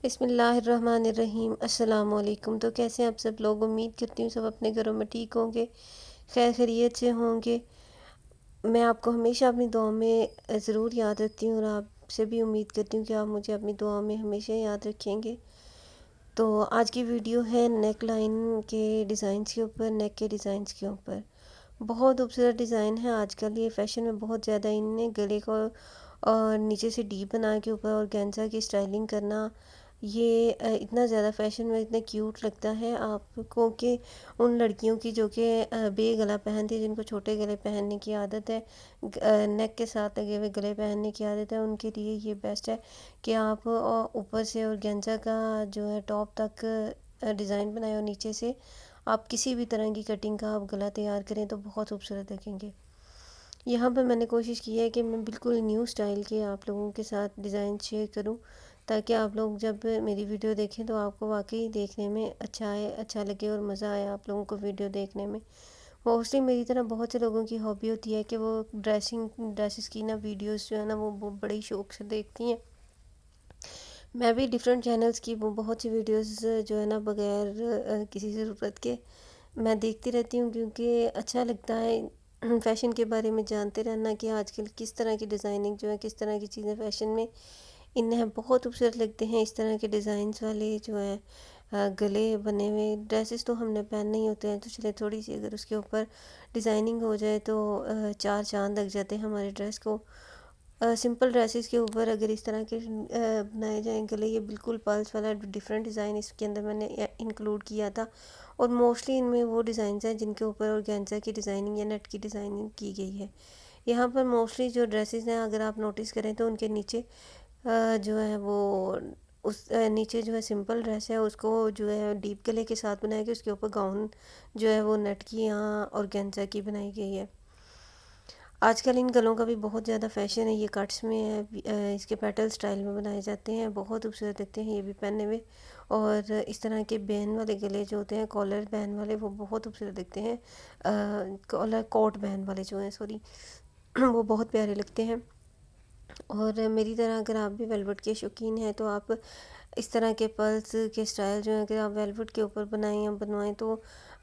بسم اللہ الرحمن الرحیم۔ السلام علیکم۔ تو کیسے ہیں آپ سب لوگ؟ امید کرتی ہوں سب اپنے گھروں میں ٹھیک ہوں گے، خیر خیریت سے ہوں گے۔ میں آپ کو ہمیشہ اپنی دعاؤں میں ضرور یاد رکھتی ہوں، اور آپ سے بھی امید کرتی ہوں کہ آپ مجھے اپنی دعاؤں میں ہمیشہ یاد رکھیں گے۔ تو آج کی ویڈیو ہے نیک لائن کے ڈیزائنز کے اوپر، نیک کے ڈیزائنز کے اوپر۔ بہت خوبصورت ڈیزائن ہے، آج کل یہ فیشن میں بہت زیادہ ان نے گلے کو اور نیچے سے ڈیپ بنا کے اوپر اور گینزا کی سٹائلنگ کرنا، یہ اتنا زیادہ فیشن میں اتنا کیوٹ لگتا ہے آپ کو کہ ان لڑکیوں کی جو کہ بے گلا پہنتی ہیں، جن کو چھوٹے گلے پہننے کی عادت ہے، نیک کے ساتھ لگے ہوئے گلے پہننے کی عادت ہے، ان کے لیے یہ بیسٹ ہے کہ آپ اوپر سے اور گینزا کا جو ہے ٹاپ تک ڈیزائن بنائیں، اور نیچے سے آپ کسی بھی طرح کی کٹنگ کا آپ گلا تیار کریں تو بہت خوبصورت لگیں گے۔ یہاں پر میں نے کوشش کی ہے کہ میں بالکل نیو سٹائل کے آپ لوگوں کے ساتھ ڈیزائن شیئر کروں، تاکہ آپ لوگ جب میری ویڈیو دیکھیں تو آپ کو واقعی دیکھنے میں اچھا لگے اور مزہ آئے آپ لوگوں کو ویڈیو دیکھنے میں۔ موسٹلی میری طرح بہت سے لوگوں کی ہابی ہوتی ہے کہ وہ ڈریسز کی ویڈیوز جو ہے نا وہ بڑے ہی شوق سے دیکھتی ہیں۔ میں بھی ڈیفرنٹ چینلز کی بہت سی ویڈیوز جو ہے نا بغیر کسی ضرورت کے میں دیکھتی رہتی ہوں، کیونکہ اچھا لگتا ہے فیشن کے بارے میں جانتے رہنا کہ آج کل کس طرح کی ڈیزائننگ جو ہے، کس طرح کی چیزیں فیشن میں انہیں بہت خوبصورت لگتے ہیں۔ اس طرح کے ڈیزائنز والے جو ہیں گلے بنے ہوئے ڈریسز تو ہم نے پہننے ہی ہوتے ہیں، تو چلے تھوڑی سی اگر اس کے اوپر ڈیزائننگ ہو جائے تو چار چاند لگ جاتے ہیں ہمارے ڈریس کو۔ سمپل ڈریسز کے اوپر اگر اس طرح کے بنائے جائیں گلے، یہ بالکل پلس والا ڈیفرنٹ ڈیزائن اس کے اندر میں نے انکلوڈ کیا تھا، اور موسٹلی ان میں وہ ڈیزائنز ہیں جن کے اوپر اورگینزا کی ڈیزائننگ یا نیٹ کی ڈیزائننگ کی گئی ہے۔ یہاں پر موسٹلی جو ڈریسز ہیں اگر آپ نوٹس کریں تو ان کے نیچے جو ہے وہ اس نیچے جو ہے سمپل ڈریس ہے، اس کو جو ہے ڈیپ گلے کے ساتھ بنایا گیا، اس کے اوپر گاؤن جو ہے وہ نیٹ کی یہاں اورگینزا کی بنائی گئی ہے۔ آج کل ان گلوں کا بھی بہت زیادہ فیشن ہے، یہ کٹس میں ہے، اس کے پیٹل سٹائل میں بنائے جاتے ہیں، بہت خوبصورت لگتے ہیں یہ بھی پہننے میں۔ اور اس طرح کے بین والے گلے جو ہوتے ہیں، کالر بین والے، وہ بہت خوبصورت لگتے ہیں۔ کالر کوٹ بین والے جو ہیں، سوری، وہ بہت پیارے لگتے ہیں۔ اور میری طرح اگر آپ بھی ویلوٹ کے شوقین ہیں تو آپ اس طرح کے پلس کے سٹائل جو ہیں اگر آپ ویلوٹ کے اوپر بنوائیں تو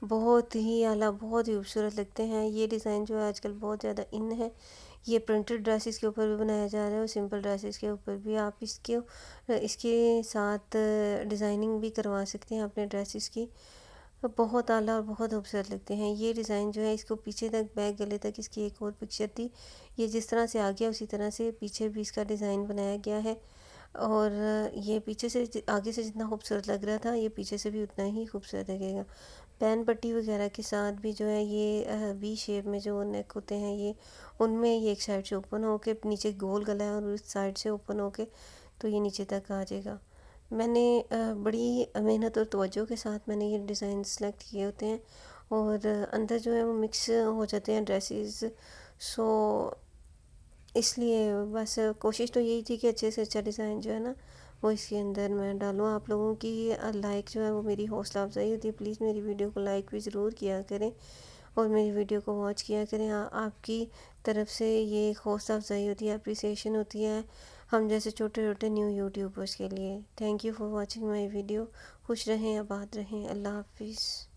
بہت ہی اعلیٰ، بہت ہی خوبصورت لگتے ہیں۔ یہ ڈیزائن جو ہے آج کل بہت زیادہ ان ہے، یہ پرنٹڈ ڈریسز کے اوپر بھی بنایا جا رہا ہے، اور سمپل ڈریسز کے اوپر بھی آپ اس کے ساتھ ڈیزائننگ بھی کروا سکتے ہیں اپنے ڈریسز کی، بہت اعلیٰ اور بہت خوبصورت لگتے ہیں۔ یہ ڈیزائن جو ہے اس کو پیچھے تک بیک گلے تک اس کی ایک اور پکچر تھی، یہ جس طرح سے آگیا اسی طرح سے پیچھے بھی اس کا ڈیزائن بنایا گیا ہے، اور یہ پیچھے سے آگے سے جتنا خوبصورت لگ رہا تھا یہ پیچھے سے بھی اتنا ہی خوبصورت لگے گا۔ پین پٹی وغیرہ کے ساتھ بھی جو ہے یہ وی شیپ میں جو نیک ہوتے ہیں، یہ ان میں یہ ایک سائڈ سے اوپن ہو کے نیچے گول گلا ہے، اور اس سائڈ سے اوپن ہو کے تو یہ نیچے تک آ جائے گا۔ میں نے بڑی محنت اور توجہ کے ساتھ میں نے یہ ڈیزائن سلیکٹ کیے ہوتے ہیں، اور اندر جو ہے وہ مکس ہو جاتے ہیں ڈریسز، سو اس لیے بس کوشش تو یہی تھی کہ اچھے سے اچھا ڈیزائن جو ہے نا وہ اس کے اندر میں ڈالوں۔ آپ لوگوں کی لائک جو ہے وہ میری حوصلہ افزائی ہوتی ہے، پلیز میری ویڈیو کو لائک بھی ضرور کیا کریں اور میری ویڈیو کو واچ کیا کریں۔ آپ کی طرف سے یہ ایک حوصلہ افزائی ہوتی ہے، اپریسیشن ہوتی ہے ہم جیسے چھوٹے چھوٹے نیو یوٹیوبرس کے لیے۔ Thank you for watching my video. خوش رہیں، آباد رہیں، اللہ حافظ۔